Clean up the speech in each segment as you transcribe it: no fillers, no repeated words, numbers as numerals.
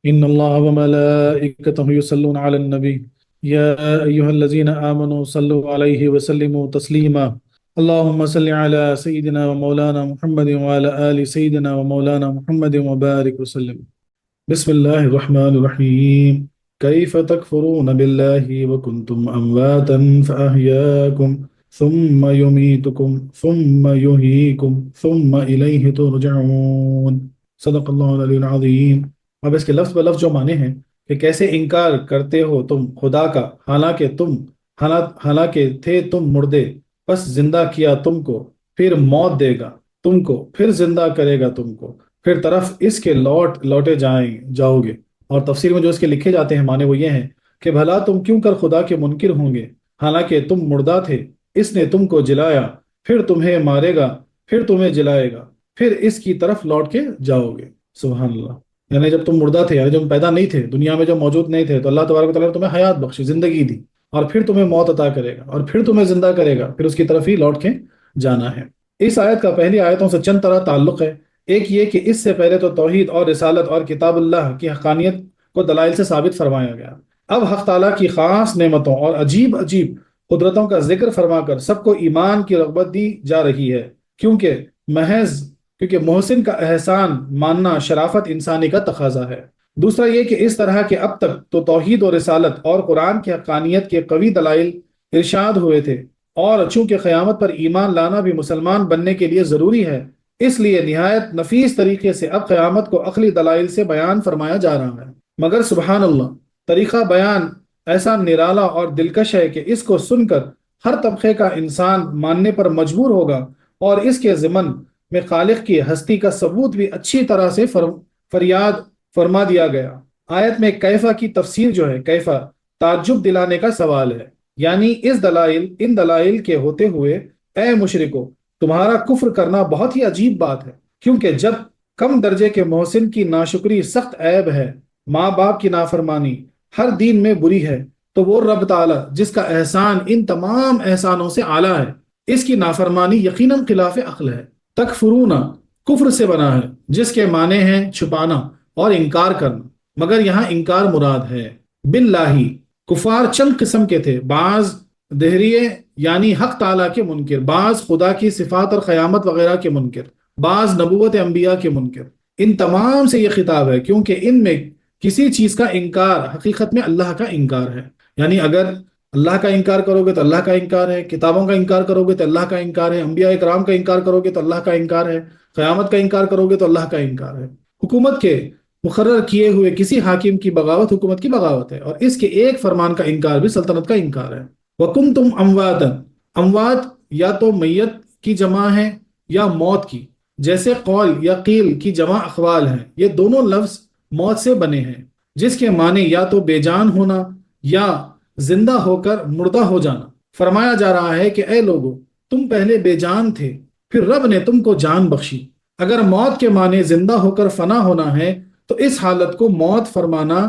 إن الله وملائكته يصلون على النبي يا أيها الذين آمنوا صلوا عليه وسلموا تسليما اللهم صل على سيدنا ومولانا محمد وعلى آل سيدنا ومولانا محمد وبارك وسلم بسم الله الرحمن الرحيم كيف تكفرون بالله وكنتم أمواتا فأحياكم ثم يميتكم ثم يحييكم ثم إليه ترجعون صدق اللہ العلی العظیم۔ اب اس کے لفظ بہ لفظ جو معنی ہیں کہ کیسے انکار کرتے ہو تم خدا کا، حالانکہ تھے تم مردے، پس زندہ کیا تم کو، پھر موت دے گا تم کو، پھر زندہ کرے گا تم کو، پھر طرف اس کے لوٹے جاؤ گے۔ اور تفسیر میں جو اس کے لکھے جاتے ہیں معنی وہ یہ ہیں کہ بھلا تم کیوں کر خدا کے منکر ہوں گے، حالانکہ تم مردہ تھے، اس نے تم کو جلایا، پھر تمہیں مارے گا، پھر تمہیں جلائے گا، پھر اس کی طرف لوٹ کے جاؤ گے۔ سبحان اللہ۔ یعنی جب تم مردہ تھے، یعنی جب پیدا نہیں تھے، دنیا میں جب موجود نہیں تھے، تو اللہ تبارک و تعالیٰ نے تمہیں حیات بخشی، زندگی دی، اور پھر تمہیں موت عطا کرے گا، اور پھر تمہیں زندہ کرے گا، پھر اس کی طرف ہی لوٹ کے جانا ہے۔ اس آیت کا پہلی آیتوں سے چند طرح تعلق ہے۔ ایک یہ کہ اس سے پہلے تو توحید اور رسالت اور کتاب اللہ کی حقانیت کو دلائل سے ثابت فرمایا گیا۔ اب حق تعالیٰ کی خاص نعمتوں اور عجیب عجیب قدرتوں کا ذکر فرما کر سب کو ایمان کی رغبت دی جا رہی ہے، کیونکہ محسن کا احسان ماننا شرافت انسانی کا تقاضا ہے۔ دوسرا یہ کہ اس طرح کے اب تک تو توحید و رسالت اور قرآن کی حقانیت کے قوی دلائل ارشاد ہوئے تھے، اور چونکہ قیامت پر ایمان لانا بھی مسلمان بننے کے لیے ضروری ہے، اس لیے نہایت نفیس طریقے سے اب قیامت کو عقلی دلائل سے بیان فرمایا جا رہا ہے۔ مگر سبحان اللہ، طریقہ بیان ایسا نرالا اور دلکش ہے کہ اس کو سن کر ہر طبقے کا انسان ماننے پر مجبور ہوگا، اور اس کے ضمن میں خالق کی ہستی کا ثبوت بھی اچھی طرح سے فریاد فرما دیا گیا۔ آیت میں کیفا کی تفسیر جو ہے، کیفا تعجب دلانے کا سوال ہے، یعنی ان دلائل کے ہوتے ہوئے اے مشرکو، تمہارا کفر کرنا بہت ہی عجیب بات ہے، کیونکہ جب کم درجے کے محسن کی ناشکری سخت عیب ہے، ماں باپ کی نافرمانی ہر دین میں بری ہے، تو وہ رب تعالی جس کا احسان ان تمام احسانوں سے اعلیٰ ہے، اس کی نافرمانی یقیناً خلاف عقل ہے۔ تکفرون کفر سے بنا ہے، جس کے معنی ہیں چھپانا اور انکار کرنا، مگر یہاں انکار مراد ہے۔ باللہ، کفار چند قسم کے تھے، بعض دہریے یعنی حق تعالیٰ کے منکر، بعض خدا کی صفات اور قیامت وغیرہ کے منکر، بعض نبوت انبیاء کے منکر۔ ان تمام سے یہ خطاب ہے کیونکہ ان میں کسی چیز کا انکار حقیقت میں اللہ کا انکار ہے۔ یعنی اگر اللہ کا انکار کرو گے تو اللہ کا انکار ہے، کتابوں کا انکار کرو گے تو اللہ کا انکار ہے، انبیاء اکرام کا انکار کرو گے تو اللہ کا انکار ہے، قیامت کا انکار کرو گے تو اللہ کا انکار ہے۔ حکومت کے مقرر کیے ہوئے کسی حاکم کی بغاوت حکومت کی بغاوت ہے، اور اس کے ایک فرمان کا انکار بھی سلطنت کا انکار ہے۔ وَكُنْتُمْ أَمْوَاتًا، اموات یا تو میت کی جمع ہے یا موت کی، جیسے قول یا قیل کی جمع اقوال ہیں، یہ دونوں لفظ موت سے بنے ہیں، جس کے معنی یا تو بے جان ہونا یا زندہ ہو کر مردہ ہو جانا۔ فرمایا جا رہا ہے کہ اے لوگو، تم پہلے بے جان تھے، پھر رب نے تم کو جان بخشی۔ اگر موت کے معنی زندہ ہو کر فنا ہونا ہے تو اس حالت کو موت فرمانا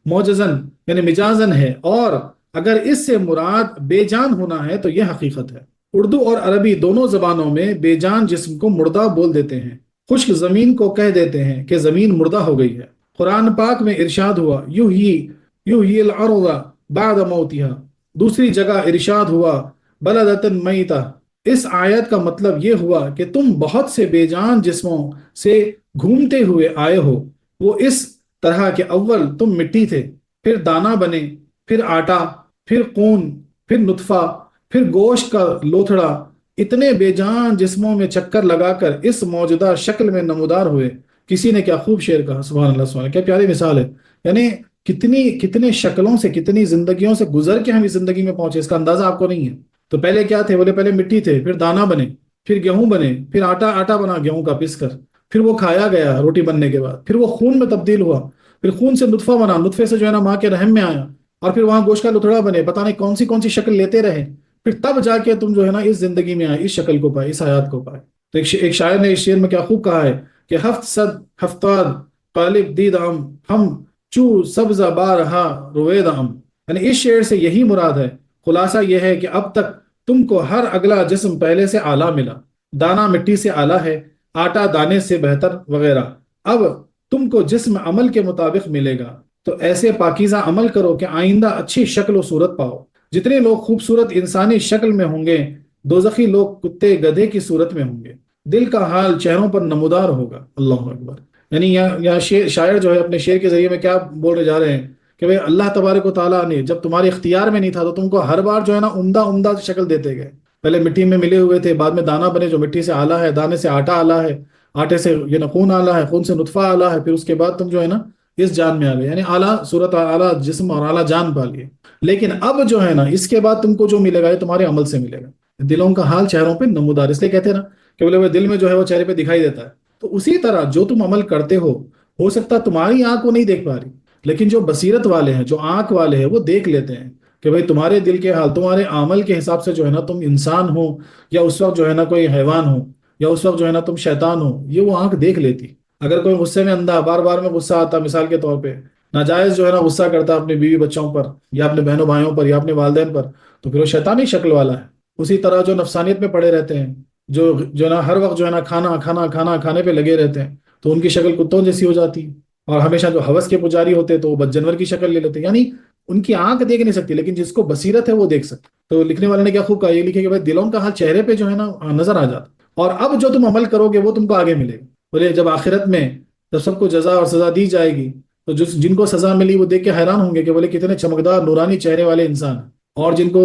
موجزن یعنی مجازن ہے، اور اگر اس سے مراد بے جان ہونا ہے تو یہ حقیقت ہے۔ اردو اور عربی دونوں زبانوں میں بے جان جسم کو مردہ بول دیتے ہیں، خشک زمین کو کہہ دیتے ہیں کہ زمین مردہ ہو گئی ہے۔ قرآن پاک میں ارشاد ہوا یحیی الارض بعد موتها، دوسری جگہ ارشاد ہوا بلدۃ میتہ۔ اس آیت کا مطلب یہ ہوا کہ تم بہت سے بے جان جسموں سے گھومتے ہوئے آئے ہو، وہ اس طرح کہ اول تم مٹی تھے، پھر دانہ بنے، پھر آٹا، پھر خون، پھر نطفہ، پھر گوشت کا لوتھڑا، اتنے بے جان جسموں میں چکر لگا کر اس موجودہ شکل میں نمودار ہوئے۔ کسی نے کیا خوب شعر کہا، سبحان اللہ سبحان اللہ، کیا پیاری مثال ہے۔ یعنی کتنی شکلوں سے، کتنی زندگیوں سے گزر کے ہم اس زندگی میں پہنچے، اس کا اندازہ آپ کو نہیں ہے۔ تو پہلے کیا تھے؟ بولے پہلے مٹی تھے، پھر دانہ بنے، پھر گیہوں بنے، پھر آٹا بنا گیہوں کا پس کر، پھر وہ کھایا گیا روٹی بننے کے بعد، پھر وہ خون میں تبدیل ہوا، پھر خون سے نطفہ بنا، نطفے سے جو ہے نا ماں کے رحم میں آیا، اور پھر وہاں گوشت کا لتڑا بنے، پتہ نہیں کون سی شکل لیتے رہے، پھر تب جا کے تم جو ہے نا اس زندگی میں آئے، اس شکل کو پائے، اس حیات کو پائے۔ تو ایک شاعر نے اس شعر میں کیا خوب کہا ہے کہ ہفت صد ہفتاد قالب دید ہم چو سبزہ بارہا روید یعنی اس شعر سے یہی مراد ہے۔ خلاصہ یہ ہے کہ اب تک تم کو ہر اگلا جسم پہلے سے اعلیٰ ملا، دانہ مٹی سے اعلیٰ ہے، آٹا دانے سے بہتر وغیرہ۔ اب تم کو جسم عمل کے مطابق ملے گا، تو ایسے پاکیزہ عمل کرو کہ آئندہ اچھی شکل و صورت پاؤ۔ جتنے لوگ خوبصورت انسانی شکل میں ہوں گے، دوزخی لوگ کتے گدھے کی صورت میں ہوں گے۔ دل کا حال چہروں پر نمودار ہوگا۔ اللہ اکبر۔ یعنی یہاں شاعر جو ہے اپنے شعر کے ذریعے میں کیا بولنے جا رہے ہیں کہ بھئی اللہ تبارک و تعالیٰ نے جب تمہارے اختیار میں نہیں تھا تو تم کو ہر بار جو ہے نا عمدہ عمدہ شکل دیتے گئے۔ پہلے مٹی میں ملے ہوئے تھے، بعد میں دانا بنے جو مٹی سے آلہ ہے، دانے سے آٹا آلہ ہے، آٹے سے یہ نا خون آلہ ہے، خون سے نطفہ آلہ ہے، پھر اس کے بعد تم جو ہے نا اس جان میں آ گئے، یعنی اعلیٰ صورت، اعلیٰ جسم اور اعلیٰ جان پا لیے۔ لیکن اب جو ہے نا اس کے بعد تم کو جو ملے گا یہ تمہارے عمل سے ملے گا۔ دلوں کا حال چہروں پہ نمودار، اس لیے کہتے ہیں نا کہ بولے وہ دل میں جو ہے وہ چہرے پہ دکھائی دیتا ہے۔ تو اسی طرح جو تم عمل کرتے ہو سکتا ہے تمہاری آنکھ وہ نہیں دیکھ پا رہی، لیکن جو بصیرت والے ہیں، جو آنکھ والے ہیں، وہ دیکھ لیتے ہیں کہ بھئی تمہارے دل کے حال، تمہارے عمل کے حساب سے جو ہے نا تم انسان ہو یا اس وقت جو ہے نا کوئی حیوان ہو یا اس وقت جو ہے نا تم شیطان ہو، یہ وہ آنکھ دیکھ لیتی۔ اگر کوئی غصے میں اندھا، بار بار میں غصہ آتا، مثال کے طور پہ ناجائز جو ہے نا غصہ کرتا اپنے بیوی بچوں پر یا اپنے بہنوں بھائیوں پر یا اپنے والدین پر، تو پھر وہ شیطانی شکل والا ہے۔ اسی طرح جو نفسانیت میں پڑے رہتے ہیں، جو ہے نا ہر وقت جو ہے نا کھانا کھانا کھانا کھانے پہ لگے رہتے ہیں، تو ان کی شکل کتوں جیسی ہو جاتی ہے۔ اور ہمیشہ جو ہوس کے پجاری ہوتے تو وہ بد جانور کی شکل لے لیتے، یعنی ان کی آنکھ دیکھ نہیں سکتی، لیکن جس کو بصیرت ہے وہ دیکھ سکتا۔ تو لکھنے والے نے کیا خوب کہا، یہ لکھے کہ بھائی دلوں کا حال چہرے پہ جو ہے نا نظر آ جاتا، اور اب جو تم عمل کرو گے وہ تم کو آگے ملے گا۔ بولے جب آخرت میں جب سب کو جزا اور سزا دی جائے گی تو جن کو سزا ملی وہ دیکھ کے حیران ہوں گے کہ بولے کتنے چمکدار نورانی چہرے والے انسان ہیں، اور جن کو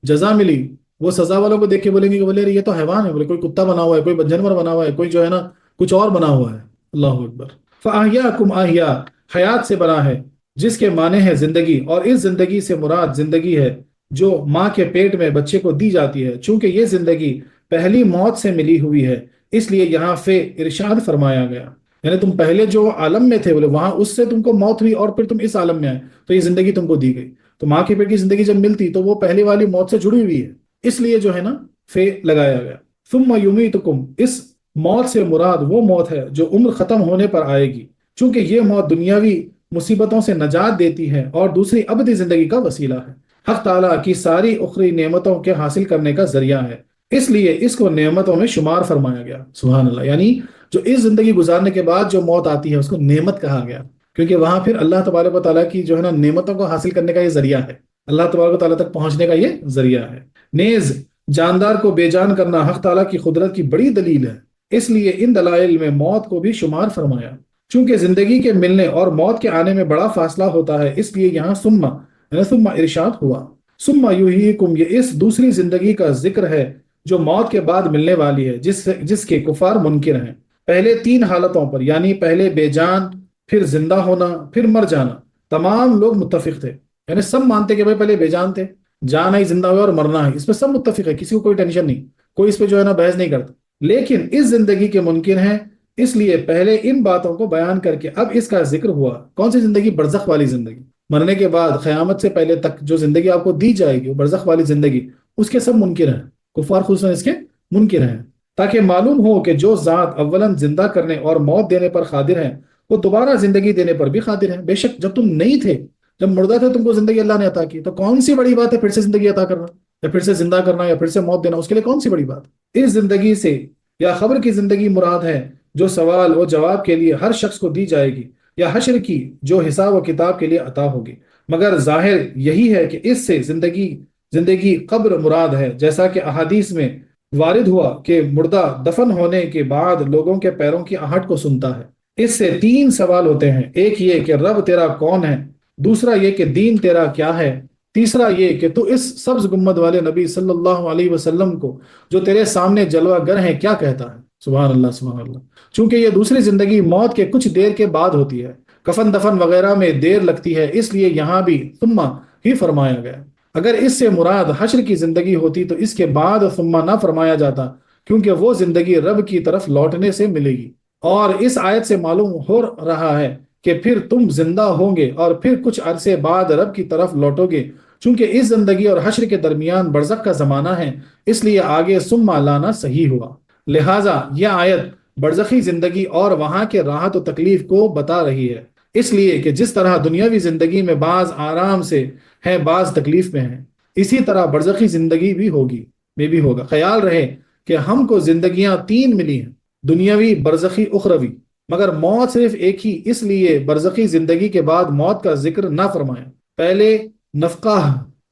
جزا ملی وہ سزا والوں کو دیکھ کے بولیں گے کہ بولے یہ تو حیوان ہے، بولے کوئی کتا بنا ہوا ہے، کوئی جانور بنا ہوا ہے، کوئی جو ہے نا کچھ اور بنا ہوا ہے۔ اللہ اکبر۔ فَأَحْيَاكُمْ أَحْيَا، حیات سے بنا ہے جس کے معنی ہے زندگی، اور اس زندگی سے مراد زندگی ہے جو ماں کے پیٹ میں بچے کو دی جاتی ہے، چونکہ یہ زندگی پہلی موت سے ملی ہوئی ہے، اس لیے یہاں فے ارشاد فرمایا گیا، یعنی تم پہلے جو عالم میں تھے بولے وہاں اس سے تم کو موت ہوئی اور پھر تم اس عالم میں آئے تو یہ زندگی تم کو دی گئی۔ تو ماں کے پیٹ کی زندگی جب ملتی تو وہ پہلی والی موت سے جڑی ہوئی ہے، اس لیے جو ہے نا فے لگایا گیا۔ ثم یمیتکم، اس موت سے مراد وہ موت ہے جو عمر ختم ہونے پر آئے گی، چونکہ یہ موت دنیاوی مصیبتوں سے نجات دیتی ہے اور دوسری ابدی زندگی کا وسیلہ ہے، حق تعالیٰ کی ساری اخری نعمتوں کے حاصل کرنے کا ذریعہ ہے، اس لیے اس کو نعمتوں میں شمار فرمایا گیا۔ سبحان اللہ۔ یعنی جو اس زندگی گزارنے کے بعد جو موت آتی ہے اس کو نعمت کہا گیا، کیونکہ وہاں پھر اللہ تبارک و تعالیٰ کی جو ہے نا نعمتوں کو حاصل کرنے کا یہ ذریعہ ہے، اللہ تبارک و تعالیٰ تک پہنچنے کا یہ ذریعہ ہے۔ نیز جاندار کو بے جان کرنا حق تعالیٰ کی قدرت کی بڑی دلیل ہے، اس لیے ان دلائل میں موت کو بھی شمار فرمایا، چونکہ زندگی کے ملنے اور موت کے آنے میں بڑا فاصلہ ہوتا ہے، اس لیے یہاں ثم ارشاد ہوا۔ ثم یحییکم، یہ اس دوسری زندگی کا ذکر ہے جو موت کے بعد ملنے والی ہے، جس کے کفار منکر ہیں۔ پہلے تین حالتوں پر، یعنی پہلے بے جان، پھر زندہ ہونا، پھر مر جانا، تمام لوگ متفق تھے، یعنی سب مانتے کہ بھائی پہلے بے جان تھے، جانا ہی زندہ ہوا اور مرنا ہے، اس پہ سب متفق ہے، کسی کو کوئی ٹینشن نہیں، کوئی اس پہ جو ہے نا بحث نہیں کرتا۔ لیکن اس زندگی کے منکر ہیں، اس لیے پہلے ان باتوں کو بیان کر کے اب اس کا ذکر ہوا۔ کون سی زندگی؟ برزخ والی زندگی، مرنے کے بعد قیامت سے پہلے تک جو زندگی آپ کو دی جائے گی وہ برزخ والی زندگی، اس کے سب منکر ہیں، کفار خصوصاً اس کے منکر ہیں، تاکہ معلوم ہو کہ جو ذات اولاً زندہ کرنے اور موت دینے پر قادر ہیں وہ دوبارہ زندگی دینے پر بھی قادر ہیں۔ بے شک جب تم نہیں تھے، جب مردہ تھے، تم کو زندگی اللہ نے عطا کی، تو کون سی بڑی بات ہے پھر سے زندگی عطا کرنا یا پھر سے زندہ کرنا یا پھر سے موت دینا؟ اس کے لیے کون سی بڑی بات؟ اس زندگی سے یا خبر کی زندگی مراد ہے جو سوال و جواب کے لیے ہر شخص کو دی جائے گی، یا حشر کی جو حساب و کتاب کے لیے عطا ہوگی، مگر ظاہر یہی ہے کہ اس سے زندگی قبر مراد ہے، جیسا کہ احادیث میں وارد ہوا کہ مردہ دفن ہونے کے بعد لوگوں کے پیروں کی آہٹ کو سنتا ہے۔ اس سے تین سوال ہوتے ہیں، ایک یہ کہ رب تیرا کون ہے، دوسرا یہ کہ دین تیرا کیا ہے، تیسرا یہ کہ تو اس سبز گنبد والے نبی صلی اللہ علیہ وسلم کو جو تیرے سامنے جلوہ گر ہیں کیا کہتا ہے۔ سبحان اللہ سبحان اللہ۔ چونکہ یہ دوسری زندگی موت کے کچھ دیر کے بعد ہوتی ہے، کفن دفن وغیرہ میں دیر لگتی ہے، اس لیے یہاں بھی ثم ہی فرمایا گیا۔ اگر اس سے مراد حشر کی زندگی ہوتی تو اس کے بعد ثم نہ فرمایا جاتا، کیونکہ وہ زندگی رب کی طرف لوٹنے سے ملے گی، اور اس آیت سے معلوم ہو رہا ہے کہ پھر تم زندہ ہوں گے اور پھر کچھ عرصے بعد رب کی طرف لوٹو گے، چونکہ اس زندگی اور حشر کے درمیان برزخ کا زمانہ ہے، اس لیے آگے ثم لانا صحیح ہوا۔ لہٰذا یہ آیت برزخی زندگی اور وہاں کے راحت و تکلیف کو بتا رہی ہے، اس لیے کہ جس طرح دنیاوی زندگی میں بعض آرام سے ہیں، بعض تکلیف میں ہیں، اسی طرح برزخی زندگی بھی ہوگا۔ خیال رہے کہ ہم کو زندگیاں تین ملی ہیں، دنیاوی، برزخی، اخروی۔ مگر موت صرف ایک ہی، اس لیے برزخی زندگی کے بعد موت کا ذکر نہ فرمایا۔ پہلے نفقہ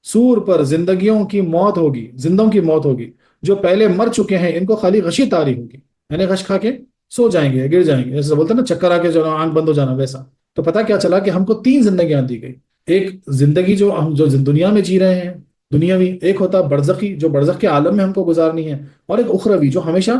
سور پر زندگیوں کی موت ہوگی، زندوں کی موت ہوگی، جو پہلے مر چکے ہیں ان کو خالی غشی طاری ہوگی، یعنی غش کھا کے سو جائیں گے، گر جائیں گے، جیسے بولتے ہیں نا چکر آ کے جو آنکھ بند ہو جانا، ویسا۔ تو پتہ کیا چلا کہ ہم کو تین زندگیاں دی گئی۔ ایک زندگی جو ہم جو دنیا میں جی رہے ہیں دنیاوی، ایک ہوتا برزخی جو برزخ کے عالم میں ہم کو گزارنی ہے، اور ایک اخروی جو ہمیشہ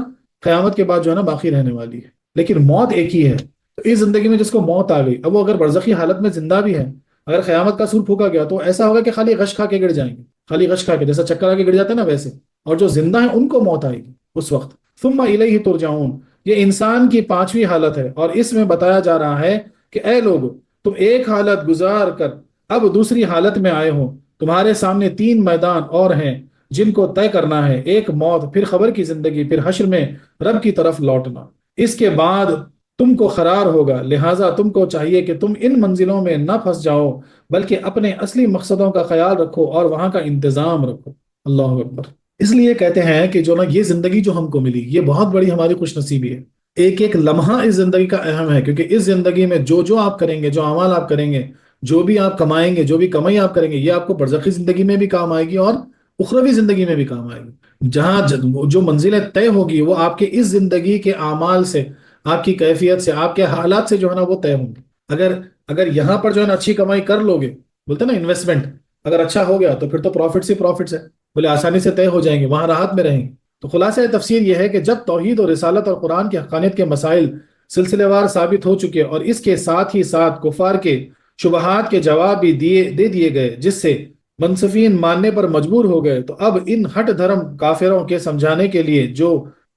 قیامت کے بعد جو ہے نا باقی رہنے والی ہے۔ لیکن موت ایک ہی ہے۔ تو اس زندگی میں جس کو موت آ گئی، اب وہ اگر برزخی حالت میں زندہ بھی ہے، اگر قیامت کا سور پھونکا گیا تو ایسا ہوگا کہ خالی غش کھا کے گر جائیں گے، خالی غش کھا کے، جیسا چکر آ کے گر جاتے ہیں نا ویسے۔ اور جو زندہ ہیں ان کو موت آئے گی اس وقت۔ ثم الیہ ترجعون، یہ انسان کی پانچویں حالت ہے، اور اس میں بتایا جا رہا ہے کہ اے لوگو، تم ایک حالت گزار کر اب دوسری حالت میں آئے ہو، تمہارے سامنے تین میدان اور ہیں جن کو طے کرنا ہے، ایک موت، پھر خبر کی زندگی، پھر حشر میں رب کی طرف لوٹنا۔ اس کے بعد تم کو قرار ہوگا، لہٰذا تم کو چاہیے کہ تم ان منزلوں میں نہ پھنس جاؤ، بلکہ اپنے اصلی مقصدوں کا خیال رکھو اور وہاں کا انتظام رکھو۔ اللہ اکبر۔ اس لیے کہتے ہیں کہ جو نا یہ زندگی جو ہم کو ملی، یہ بہت بڑی ہماری خوش نصیبی ہے۔ ایک ایک لمحہ اس زندگی کا اہم ہے، کیونکہ اس زندگی میں جو جو آپ کریں گے، جو اعمال آپ کریں گے، جو بھی آپ کمائیں گے، جو بھی کمائی آپ کریں گے، یہ آپ کو برزخی زندگی میں بھی کام آئے گی اور اخروی زندگی میں بھی کام آئے گی۔ جہاں جو منزلیں طے ہوگی وہ آپ کے اس زندگی کے اعمال سے، آپ کی کیفیت سے، آپ کے حالات سے جو ہے نا وہ طے ہوں گے۔ اگر یہاں پر جو ہے نا اچھی کمائی کر لو گے، بولتے ہیں نا انویسٹمنٹ، اگر اچھا ہو گیا تو پھر تو پروفٹس ہی پروفٹس ہے، بولے آسانی سے طے ہو جائیں گے، وہاں راحت میں رہیں گے۔ تو خلاصہ تفسیر یہ ہے کہ جب توحید اور رسالت اور قرآن کی حقانیت کے مسائل سلسلے وار ثابت ہو چکے، اور اس کے ساتھ ہی ساتھ کفار کے شبہات کے جواب بھی دے دیے گئے، جس سے منصفین ماننے پر مجبور ہو گئے، تو اب ان ہٹ دھرم کافروں کے سمجھانے کے لیے جو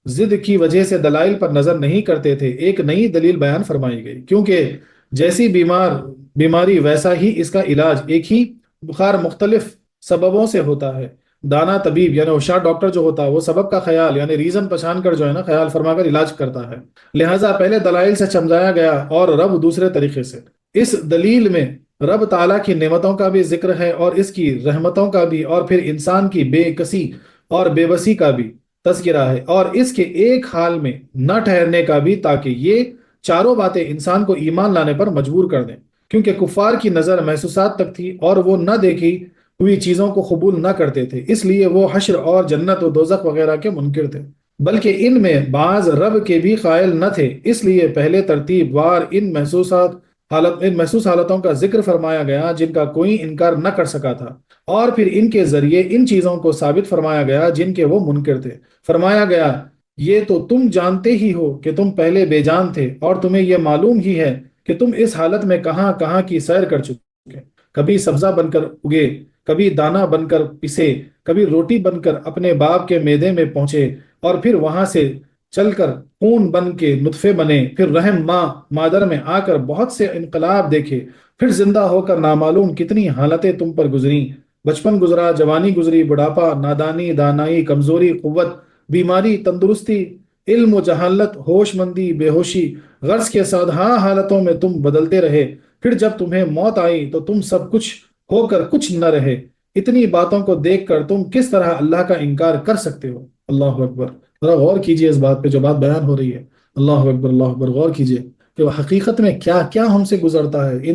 ضد کی وجہ سے دلائل پر نظر نہیں کرتے تھے، ایک نئی دلیل بیان فرمائی گئی، کیونکہ جیسی بیماری ویسا ہی اس کا علاج، ایک ہی بخار مختلف سببوں سے ہوتا ہے۔ دانا طبیب یعنی ہوشیار ڈاکٹر جو ہوتا ہے وہ سبب کا خیال یعنی ریزن پہچان کر جو ہے نا خیال فرما کر علاج کرتا ہے۔ لہٰذا پہلے دلائل سے سمجھایا گیا اور رب دوسرے طریقے سے۔ اس دلیل میں رب تعالیٰ کی نعمتوں کا بھی ذکر ہے اور اس کی رحمتوں کا بھی، اور پھر انسان کی بے کسی اور بے بسی کا بھی تذکرہ ہے، اور اس کے ایک حال میں نہ ٹھہرنے کا بھی، تاکہ یہ چاروں باتیں انسان کو ایمان لانے پر مجبور کر دیں، کیونکہ کفار کی نظر محسوسات تک تھی اور وہ نہ دیکھی ہوئی چیزوں کو قبول نہ کرتے تھے، اس لیے وہ حشر اور جنت و دوزخ وغیرہ کے منکر تھے، بلکہ ان میں بعض رب کے بھی قائل نہ تھے۔ اس لیے پہلے ترتیب وار ان محسوس حالتوں کا ذکر فرمایا گیا جن کا کوئی انکار نہ کر سکا تھا، اور پھر ان کے ذریعے ان چیزوں کو ثابت فرمایا گیا جن کے وہ منکر تھے۔ فرمایا گیا یہ تو تم جانتے ہی ہو کہ تم پہلے بے جان تھے، اور تمہیں یہ معلوم ہی ہے کہ تم اس حالت میں کہاں کہاں کی سیر کر چکے، کبھی سبزہ بن کر اگے، کبھی دانہ بن کر پسے، کبھی روٹی بن کر اپنے باپ کے میدے میں پہنچے، اور پھر وہاں سے چل کر خون بن کے نطفے بنے، پھر رحم ماں مادر میں آ کر بہت سے انقلاب دیکھے، پھر زندہ ہو کر نامعلوم کتنی حالتیں تم پر گزری، بچپن گزرا، جوانی گزری، بڑھاپا، نادانی، دانائی، کمزوری، قوت، بیماری، تندرستی، علم و جہالت، ہوش مندی، بے ہوشی، غرض کے ساتھ ہاں حالتوں میں تم بدلتے رہے، پھر جب تمہیں موت آئی تو تم سب کچھ ہو کر کچھ نہ رہے۔ اتنی باتوں کو دیکھ کر تم کس طرح اللہ کا انکار کر سکتے ہو؟ اللہ اکبر۔ ذرا غور کیجئے اس بات پہ جو بات بیان ہو رہی ہے۔ اللہ اکبر، اللہ اکبر، غور کیجئے کہ وہ حقیقت میں کیا کیا ہم سے گزرتا ہے۔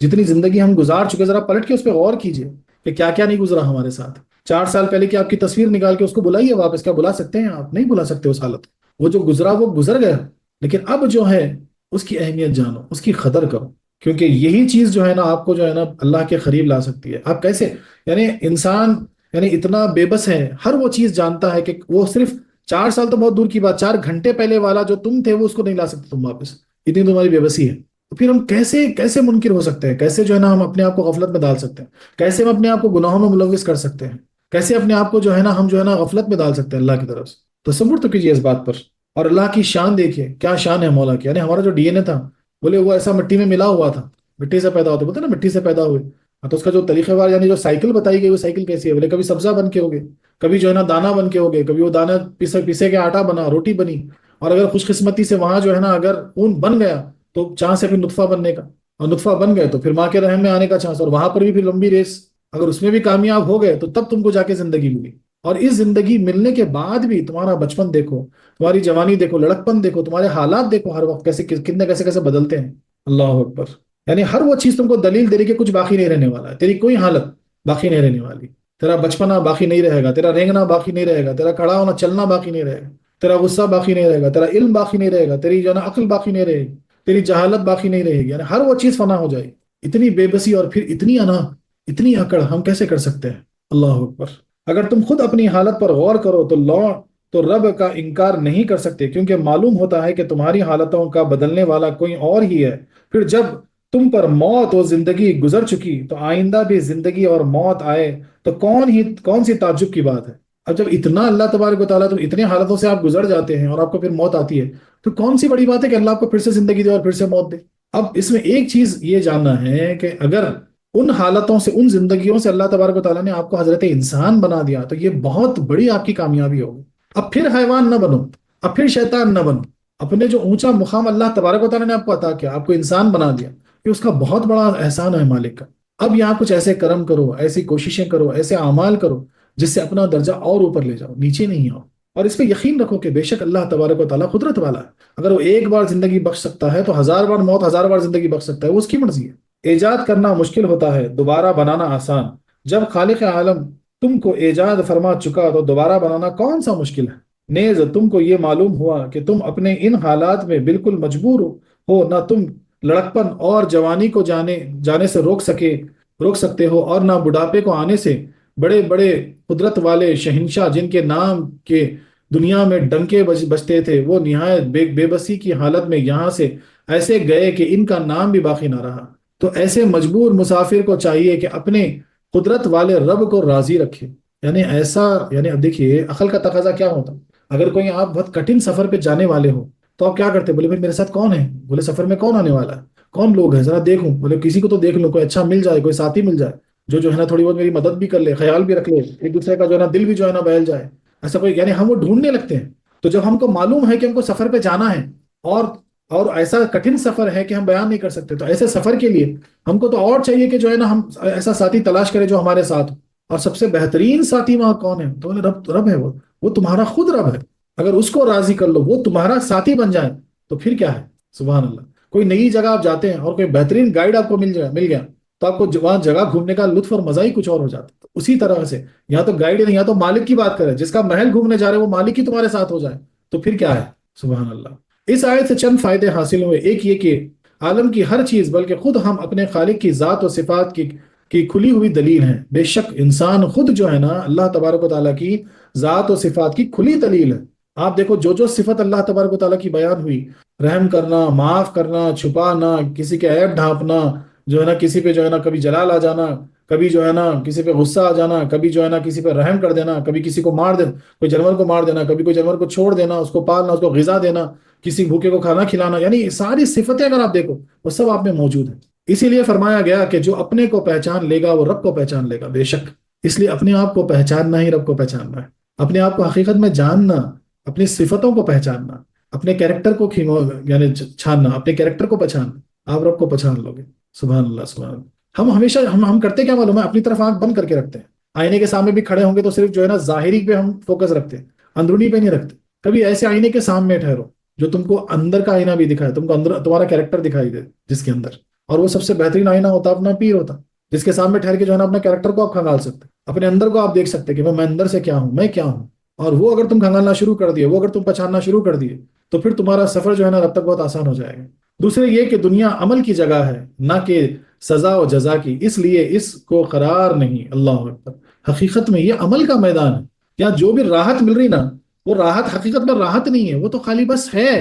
جتنی زندگی ہم گزار چکے، ذرا پلٹ کے اس پہ غور کیجئے کہ کیا کیا نہیں گزرا ہمارے ساتھ۔ 4 سال پہلے کی آپ کی تصویر نکال کے اس کو بلائیے واپس، کیا بلا سکتے ہیں آپ؟ نہیں بلا سکتے اس حالت کو۔ وہ جو گزرا وہ گزر گیا، لیکن اب جو ہے اس کی اہمیت جانو، اس کی قدر کرو، کیونکہ یہی چیز جو ہے نا آپ کو جو ہے نا اللہ کے قریب لا سکتی ہے۔ آپ کیسے، یعنی انسان یعنی اتنا بے بس ہے، ہر وہ چیز جانتا ہے کہ وہ صرف 4 سال تو بہت دور کی بات، 4 گھنٹے پہلے والا جو تم تھے وہ اس کو نہیں لا سکتے تم واپس، اتنی تمہاری بے بسی ہے۔ تو پھر ہم کیسے کیسے منکر ہو سکتے ہیں؟ کیسے جو ہے نا ہم اپنے آپ کو غفلت میں ڈال سکتے ہیں؟ کیسے ہم اپنے آپ کو گناہوں میں ملوث کر سکتے ہیں؟ کیسے اپنے آپ کو جو ہے نا ہم جو ہے نا غفلت میں ڈال سکتے ہیں اللہ کی طرف سے؟ تصور تو کیجیے اس بات پر۔ اور اللہ کی شان دیکھیے، کیا شان ہے مولا کی، یعنی ہمارا جو ڈی این اے تھا، بولے وہ ایسا مٹی میں ملا ہوا تھا، مٹی سے پیدا ہوتے، بولتے نا مٹی سے پیدا ہوئے، تو اس کا جو طریقہ وار یعنی جو سائیکل بتائی گئی وہ سائیکل کیسی ہے، بولے کبھی سبزہ بن کے ہوگے، کبھی جو ہے نا دانا بن کے ہوگے، کبھی وہ دانا پیسے کے آٹا بنا، روٹی بنی، اور اگر خوش قسمتی سے وہاں جو ہے نا اگر خون بن گیا تو چانس ہے پھر نطفہ بننے کا، اور نطفہ بن گئے تو پھر ماں کے رحم میں آنے کا چانس، اور وہاں پر بھی پھر لمبی ریس، اگر اس میں بھی کامیاب ہو گئے تو تب تم کو جا کے زندگی ملی۔ اور اس زندگی ملنے کے بعد بھی تمہارا بچپن دیکھو، تمہاری جوانی دیکھو، لڑکپن دیکھو، تمہارے حالات دیکھو، ہر وقت کیسے کتنے کیسے کیسے بدلتے ہیں. اللہ اکبر. یعنی ہر وہ چیز تم کو دلیل دے رہی کہ کچھ باقی نہیں رہنے والا ہے، تیری کوئی حالت باقی نہیں رہنے والی. تیرا بچپنا باقی نہیں رہے گا، تیرا رینگنا باقی نہیں رہے گا، تیرا کھڑا ہونا چلنا باقی نہیں رہے گا، تیرا غصہ باقی نہیں رہے گا، تیرا علم باقی نہیں رہے گا، تیری جو ہے نا عقل باقی نہیں رہے گی، تیری جہالت باقی نہیں رہے گی. یعنی ہر وہ چیز فنا ہو جائے گی. اتنی بے بسی اور پھر اتنی انا، اتنی اکڑ ہم کیسے کر سکتے ہیں؟ اللہ اکبر. اگر تم خود اپنی حالت پر غور کرو تو رب کا انکار نہیں کر سکتے، کیونکہ معلوم ہوتا ہے کہ تمہاری حالتوں کا بدلنے والا کوئی اور ہی ہے. پھر جب تم پر موت و زندگی گزر چکی تو آئندہ بھی زندگی اور موت آئے تو کون سی تعجب کی بات ہے. اب جب اتنا اللہ تبارک و تعالیٰ، تو اتنے حالتوں سے آپ گزر جاتے ہیں اور آپ کو پھر موت آتی ہے، تو کون سی بڑی بات ہے کہ اللہ آپ کو پھر سے زندگی دے اور پھر سے موت دے. اب اس میں ایک چیز یہ جاننا ہے کہ اگر ان حالتوں سے، ان زندگیوں سے اللہ تبارک و تعالیٰ نے آپ کو حضرت انسان بنا دیا تو یہ بہت بڑی آپ کی کامیابی ہوگی. اب پھر حیوان نہ بنو، اب پھر شیطان نہ بنو. اپنے جو اونچا مقام اللہ تبارک و تعالیٰ نے آپ کو عطا کیا، آپ کو انسان بنا دیا، یہ اس کا بہت بڑا احسان ہے مالک کا. اب یہاں کچھ ایسے کرم کرو، ایسی کوششیں کرو، ایسے اعمال کرو جس سے اپنا درجہ اور اوپر لے جاؤ، نیچے نہیں آؤ. اور اس پہ یقین رکھو کہ بے شک اللہ تبارک و تعالیٰ قدرت والا ہے. اگر وہ ایک بار زندگی بخش سکتا ہے تو ہزار بار موت، ہزار بار زندگی بخش سکتا ہے، وہ اس کی مرضی ہے. ایجاد کرنا مشکل ہوتا ہے، دوبارہ بنانا آسان. جب خالق عالم تم کو ایجاد فرما چکا تو دوبارہ بنانا کون سا مشکل ہے. نیز تم کو یہ معلوم ہوا کہ تم اپنے ان حالات میں بالکل مجبور ہو. نہ تم لڑکپن اور جوانی کو جانے سے روک سکتے ہو، اور نہ بڑھاپے کو آنے سے. بڑے بڑے قدرت والے شہنشاہ جن کے نام کے دنیا میں ڈنکے بجتے تھے، وہ نہایت بے بسی کی حالت میں یہاں سے ایسے گئے کہ ان کا نام بھی باقی نہ رہا. تو ایسے مجبور مسافر کو چاہیے کہ اپنے قدرت والے رب کو راضی رکھے. یعنی ایسا، یعنی اب دیکھیے عقل کا تقاضا کیا ہوتا. اگر کوئی آپ بہت کٹھن سفر پہ جانے والے ہو تو آپ کیا کرتے؟ بولے بھائی میرے ساتھ کون ہے؟ بولے سفر میں کون آنے والا ہے، کون لوگ ہیں، ذرا دیکھوں. بولے کسی کو تو دیکھ لوں، کوئی اچھا مل جائے، کوئی ساتھی مل جائے جو ہے نا تھوڑی بہت میری مدد بھی کر لے، خیال بھی رکھ لے، ایک دوسرے کا جو ہے نا دل بھی جو ہے نا بہل جائے. ایسا کوئی، یعنی ہم وہ ڈھونڈنے لگتے ہیں. تو جب ہم کو معلوم ہے کہ ہم کو سفر پہ جانا ہے، اور ایسا کٹھن سفر ہے کہ ہم بیان نہیں کر سکتے، تو ایسے سفر کے لیے ہم کو تو اور چاہیے کہ جو ہے نا ہم ایسا ساتھی تلاش کرے جو ہمارے ساتھ ہو. اور سب سے بہترین ساتھی وہاں کون ہے؟ تو بولے رب ہے. وہ تمہارا خود رب ہے. اگر اس کو راضی کر لو، وہ تمہارا ساتھی بن جائے تو پھر کیا ہے. سبحان اللہ. کوئی نئی جگہ آپ جاتے ہیں اور کوئی بہترین گائیڈ آپ کو مل گیا تو آپ کو وہاں جگہ گھومنے کا لطف اور مزہ ہی کچھ اور ہو جاتا ہے. تو اسی طرح سے یہاں تو گائیڈ نہیں، یہاں تو مالک کی بات کرے، جس کا محل گھومنے جا رہے وہ مالک ہی تمہارے ساتھ ہو جائے تو پھر کیا ہے. سبحان اللہ. اس آیت سے چند فائدے حاصل ہوئے. ایک یہ کہ عالم کی ہر چیز بلکہ خود ہم اپنے خالق کی ذات و صفات کی کھلی ہوئی دلیل ہیں. بے شک انسان خود جو ہے نا اللہ تبارک و تعالیٰ کی ذات و صفات کی کھلی دلیل ہے. آپ دیکھو جو صفت اللہ تبارک و تعالیٰ کی بیان ہوئی، رحم کرنا، معاف کرنا، چھپانا، کسی کے عیب ڈھانپنا، جو ہے نا کسی پہ جو ہے نا کبھی جلال آ جانا، کبھی جو ہے نا کسی پہ غصہ آ جانا، کبھی جو ہے نا کسی پہ رحم کر دینا، کبھی کسی کو مار دینا، کوئی جانور کو مار دینا، کبھی کوئی جانور کو چھوڑ دینا، اس کو پالنا، اس کو غذا دینا، کسی بھوکے کو کھانا کھلانا. یعنی ساری صفتیں اگر آپ دیکھو وہ سب آپ میں موجود ہیں. اسی لیے فرمایا گیا کہ جو اپنے کو پہچان لے گا وہ رب کو پہچان لے گا. بے شک اس لیے اپنے آپ کو پہچاننا ہی رب کو پہچاننا ہے. اپنے آپ کو حقیقت میں جاننا، اپنی صفتوں کو پہچاننا، اپنے کیریکٹر کو یعنی چھاننا، اپنے کیریکٹر کو پہچاننا، آپ رب کو پہچان لو گے. سبحان اللہ سبحان اللہ. ہم ہمیشہ ہم کرتے کیا معلوم ہے؟ اپنی طرف آنکھ بند کر کے رکھتے ہیں. آئینے کے سامنے بھی کھڑے ہوں گے تو صرف جو ہے نا ظاہری پہ ہم فوکس رکھتے ہیں، اندرونی پہ نہیں رکھتے. کبھی ایسے آئینے کے سامنے ٹھہرو جو تم کو اندر کا آئینہ بھی دکھائے، تم کو اندر تمہارا کیریکٹر دکھائی دے جس کے اندر. اور وہ سب سے بہترین آئینہ ہوتا اپنا پیر ہوتا، جس کے سامنے ٹھہر کے جو ہے نا اپنے کیریکٹر کو آپ کھنگال سکتے، اپنے اندر کو آپ دیکھ سکتے کہ میں اندر سے کیا ہوں، میں کیا ہوں. اور وہ اگر تم کھنگالنا شروع کر دیے، وہ اگر تم پہچاننا شروع کر دیے تو پھر تمہارا سفر جو ہے نا رب تک بہت آسان ہو جائے گا. دوسرے یہ کہ دنیا عمل کی جگہ ہے نہ کہ سزا و جزا کی، اس لیے اس کو قرار نہیں. اللہ اکبر. حقیقت میں یہ عمل کا میدان ہے. یا جو بھی راحت مل رہی نا، وہ راحت حقیقت میں راحت نہیں ہے، وہ تو خالی بس ہے،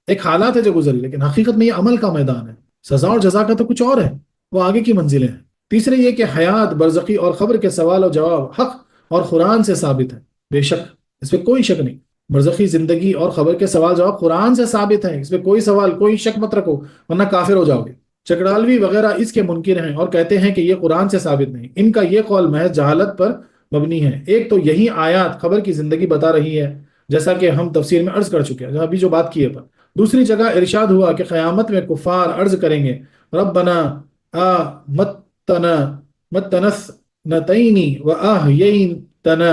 ایک حالات ہے جو گزری، لیکن حقیقت میں یہ عمل کا میدان ہے. سزا اور جزا کا تو کچھ اور ہے، وہ آگے کی منزلیں ہیں. تیسرے یہ کہ حیات، برزخی اور خبر کے سوال و جواب حق اور قرآن سے ثابت ہے. بے شک اس پہ کوئی شک نہیں. برزخی زندگی اور خبر کے سوال جواب قرآن سے ثابت ہیں، اس پہ کوئی سوال، کوئی شک مت رکھو ورنہ کافر ہو جاؤ گے. چکڑالوی وغیرہ اس کے منکر ہیں اور کہتے ہیں کہ یہ قرآن سے ثابت نہیں. ان کا یہ قول محض جہالت پر مبنی ہے. ایک تو یہی آیات خبر کی زندگی بتا رہی ہے، جیسا کہ ہم تفسیر میں عرض کر چکے ہیں، ابھی جو بات کی ہے. پر دوسری جگہ ارشاد ہوا کہ قیامت میں کفار عرض کریں گے ربنا متنا متنس نتینی و احیینتنا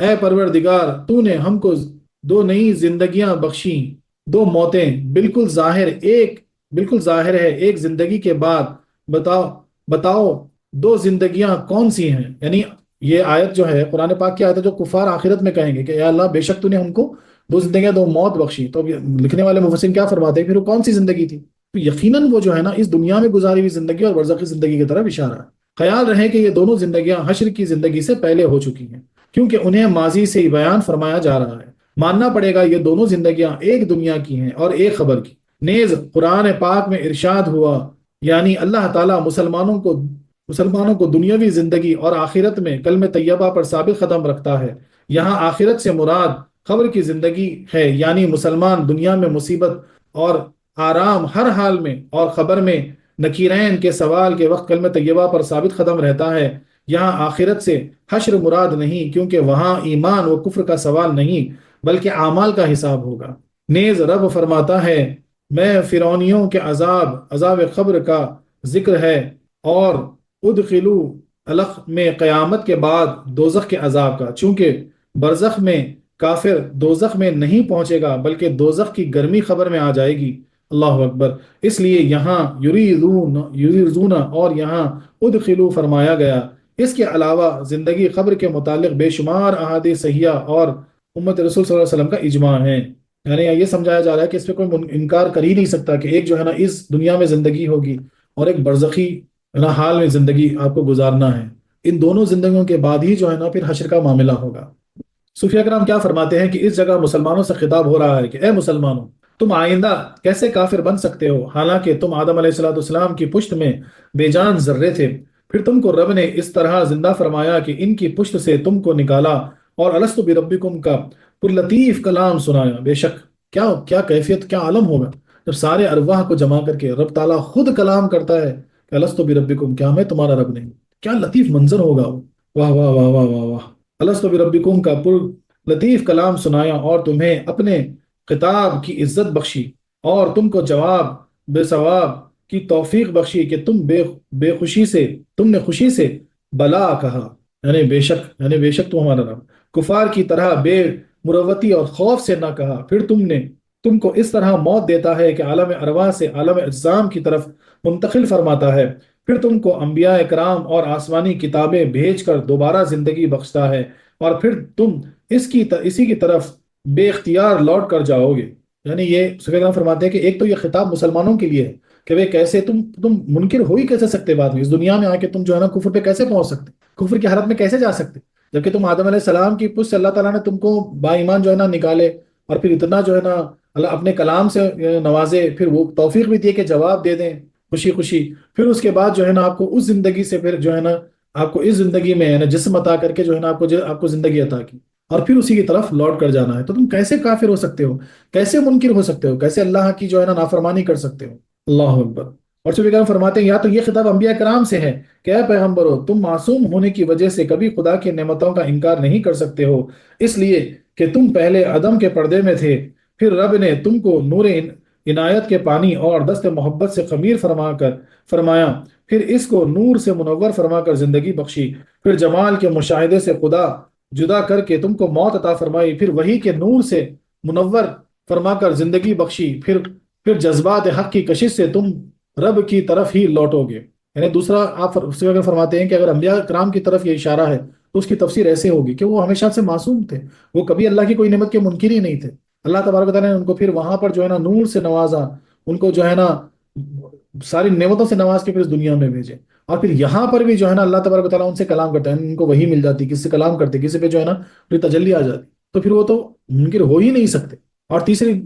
اے پروردگار تو نے ہم کو دو نئی زندگیاں بخشیں، دو موتیں، بالکل ظاہر ہے ایک زندگی کے بعد، بتاؤ بتاؤ دو زندگیاں کون سی ہیں؟ یعنی یہ آیت جو ہے قرآن پاک کی آیت ہے جو کفار آخرت میں کہیں گے کہ یا اللہ بے شک تو نے ہم کو دو زندگیاں دو موت بخشی، تو اب لکھنے والے مفسرین کیا فرماتے ہیں پھر وہ کون سی زندگی تھی؟ تو یقیناً وہ جو ہے نا اس دنیا میں گزاری ہوئی زندگی اور برزخی زندگی کی طرف اشارہ ہے۔ خیال رہے کہ یہ دونوں زندگیاں حشر کی زندگی سے پہلے ہو چکی ہیں، کیونکہ انہیں ماضی سے ہی بیان فرمایا جا رہا ہے۔ ماننا پڑے گا یہ دونوں زندگیاں ایک دنیا کی ہیں اور ایک خبر کی۔ نیز قرآن پاک میں ارشاد ہوا، یعنی اللہ تعالیٰ مسلمانوں کو دنیاوی زندگی اور آخرت میں کلمہ طیبہ پر ثابت قدم رکھتا ہے۔ یہاں آخرت سے مراد خبر کی زندگی ہے، یعنی مسلمان دنیا میں مصیبت اور آرام ہر حال میں، اور خبر میں نکیرین کے سوال کے وقت کلمہ طیبہ پر ثابت قدم رہتا ہے۔ یہاں آخرت سے حشر مراد نہیں، کیونکہ وہاں ایمان و کفر کا سوال نہیں بلکہ اعمال کا حساب ہوگا۔ نیز رب فرماتا ہے، میں فرعونیوں کے عذاب قبر کا ذکر ہے، اور ادخلو الخ میں قیامت کے بعد دوزخ کے عذاب کا، چونکہ برزخ میں کافر دوزخ میں نہیں پہنچے گا بلکہ دوزخ کی گرمی خبر میں آ جائے گی۔ اللہ اکبر۔ اس لیے یہاں یریزون اور یہاں ادخلو فرمایا گیا۔ اس کے علاوہ زندگی قبر کے متعلق بے شمار احادیث صحیحہ اور امت رسول صلی اللہ علیہ وسلم کا اجماع ہے۔ یعنی یہ سمجھایا جا رہا ہے کہ اس پہ کوئی انکار کر ہی نہیں سکتا کہ ایک جو ہے نا اس دنیا میں زندگی ہوگی اور ایک برزخی ہے نا حال میں زندگی آپ کو گزارنا ہے۔ ان دونوں زندگیوں کے بعد ہی جو ہے نا پھر حشر کا معاملہ ہوگا۔ صوفیہ کرام کیا فرماتے ہیں کہ اس جگہ مسلمانوں سے خطاب ہو رہا ہے کہ اے مسلمانوں، تم آئندہ کیسے کافر بن سکتے ہو حالانکہ تم آدم علیہ السلام کی پشت میں بے جان ذرے تھے، پھر تم کو رب نے اس طرح زندہ فرمایا کہ ان کی پشت سے تم کو نکالا اور الستو بربکم کا پر لطیف کلام سنایا۔ بے شک کیا کیفیت، کیا عالم ہوگا جب سارے ارواح کو جمع کر کے رب تعالیٰ خود کلام کرتا ہے کہ الستو بربکم، کیا میں تمہارا رب نہیں؟ کیا لطیف منظر ہوگا وہ۔ واہ واہ واہ واہ واہ واہ۔ الستو بربکم کا پر لطیف کلام سنایا اور تمہیں اپنے خطاب کی عزت بخشی اور تم کو جواب بے ثواب کی توفیق بخشی کہ تم نے خوشی سے بلا کہا، یعنی بے شک تو ہمارا رب، کفار کی طرح بے مروتی اور خوف سے نہ کہا۔ پھر تم کو اس طرح موت دیتا ہے کہ عالم ارواح سے عالم اجسام کی طرف منتقل فرماتا ہے، پھر تم کو انبیاء کرام اور آسمانی کتابیں بھیج کر دوبارہ زندگی بخشتا ہے، اور پھر تم اسی کی طرف بے اختیار لوٹ کر جاؤ گے۔ یعنی یہ صوفیہ کرام فرماتے ہیں کہ ایک تو یہ خطاب مسلمانوں کے لیے ہے کہ وہ کیسے تم منکر ہو ہی کیسے سکتے بعد میں اس دنیا میں آ کے تم جو ہے نا کفر پہ کیسے پہنچ سکتے، کفر کی حالت میں کیسے جا سکتے، جبکہ تم آدم علیہ السلام کی پشت سے اللہ تعالیٰ نے تم کو با ایمان جو ہے نا نکالے، اور پھر اتنا جو ہے نا اللہ اپنے کلام سے نوازے، پھر وہ توفیق بھی دیے کہ جواب دے دیں خوشی خوشی، پھر اس کے بعد جو ہے نا آپ کو اس زندگی سے پھر جو ہے نا آپ کو اس زندگی میں ہے نا جسم عطا کر کے جو ہے نا آپ کو زندگی عطا کی، اور پھر اسی کی طرف لوٹ کر جانا ہے۔ تو تم کیسے کافر ہو سکتے ہو، کیسے منکر ہو سکتے ہو، کیسے اللہ کی جو ہے نا نافرمانی کر سکتے ہو؟ اللہ اکبر۔ اور صوفیہ کرام فرماتے ہیں یا تو یہ خطاب انبیاء کرام سے ہے کہ اے پیغمبرو، تم معصوم ہونے کی وجہ سے کبھی خدا کی نعمتوں کا انکار نہیں کر سکتے ہو، اس لیے کہ تم پہلے عدم کے پردے میں تھے، پھر رب نے تم کو نور عنایت کے پانی اور دست محبت سے خمیر فرمایا، پھر اس کو نور سے منور فرما کر زندگی بخشی، پھر جمال کے مشاہدے سے خدا جدا کر کے تم کو موت عطا فرمائی، پھر وہی کے نور سے منور فرما کر زندگی بخشی، پھر جذبات حق کی کشش سے تم رب کی طرف ہی لوٹو گے۔ یعنی دوسرا آپ فرماتے ہیں کہ اگر انبیاء کرام کی طرف یہ اشارہ ہے تو اس کی تفسیر ایسے ہوگی کہ وہ ہمیشہ سے معصوم تھے، وہ کبھی اللہ کی کوئی نعمت کے منکر ہی نہیں تھے۔ اللہ تبارک و تعالیٰ نے ان کو پھر وہاں پر جو ہے نا نور سے نوازا، ان کو جو ہے نا ساری نعمتوں سے نواز کے پھر اس دنیا میں بھیجے، اور پھر یہاں پر بھی جو ہے نا اللہ تبارک و تعالیٰ ان سے کلام کرتا ہے، ان کو وہی مل جاتی، کسی سے کلام کرتے، کسی پہ جو ہے نا پھر تجلی آ جاتی، تو پھر وہ تو منکر ہو ہی نہیں سکتے۔ اور تیسری